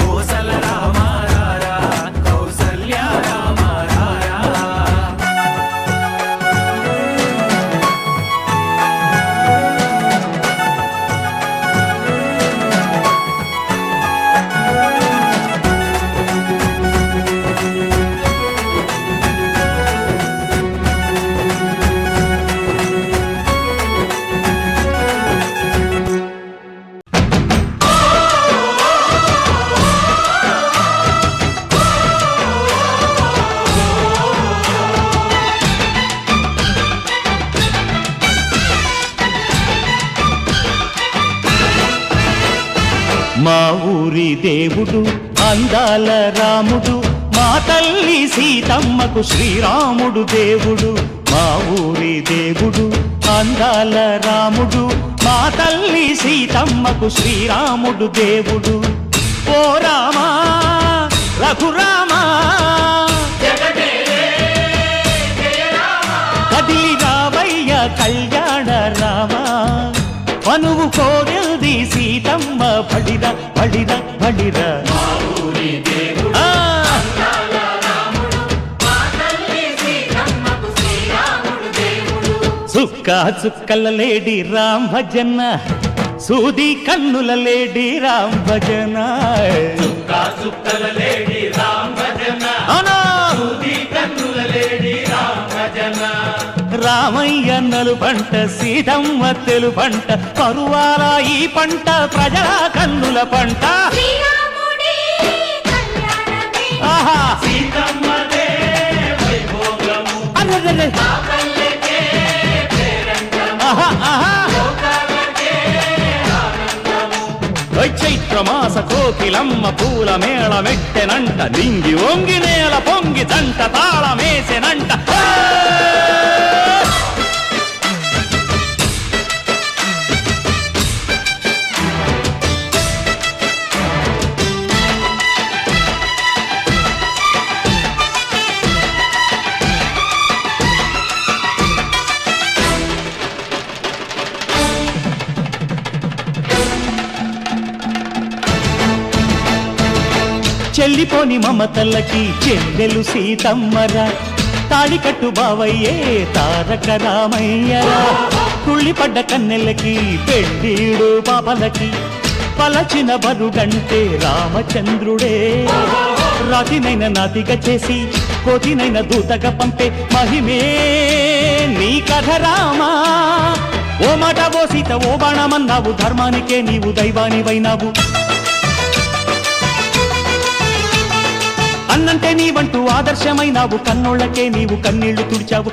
కోసల రామారారా కౌసల్య రామారారా మా ఊరి దేవుడు అందాల రాముడు మా తల్లి సీతమ్మకు శ్రీరాముడు దేవుడు మా ఊరి దేవుడు అందాల రాముడు మా తల్లి సీతమ్మకు శ్రీరాముడు దేవుడు ఓ రామా రఘురామా కదిలి రావయ్య కళ్యాణ రామా పనువు కోగెల్ది సీతమ్మ బడిరా బడిరా బడిరా ఆ, చుక్క చుక్కల లేడి రామ్ భజన సూది కన్నుల లేడి రామ్ భజన చుక్కల లేడి రామ్ భజన అవునా సూది కన్నుల లేడి రామ్ భజన రామయ్య నలు పంట సీతమ్మ తెలు పంట పరువాల ఈ పంట ప్రజల కన్నుల పంట శ్రీరాముడి కళ్యాణమే ఆహా సీతమ్మదే వైభోగము అరెరెరె. ఆ పల్లెకే పేరంటము ఆహా ఆహా లోకాలకే ఆనందము ఓయ్ చైత్ర మాస కోకిలమ్మ పూల మేళ మెట్టెనంట నింగి వంగి నేల పొంగి జంట తాళమేసెనంట హే! చెల్లిపోని మమతల్లకి చెల్లెలు సీతమ్మరా తాళికట్టు బావయ్యే తారక రామయ్యరా తుళ్ళిపడ్డ కన్నెలకి పెళ్ళీడు పాపలకి పలచిన బరుగంటే రామచంద్రుడే రాతినైన నాతిగా చేసి కోతినైన దూతగా పంపే మహిమే నీ కథ రామా ఓ మాట ఓ సీత ఓ బాణమన్నావు ధర్మానికే నీవు దైవానివైనావు అన్నంటే నీవంటూ ఆదర్శమైనావు కన్నోళ్ళకే నీవు కన్నీళ్లు తుడిచావు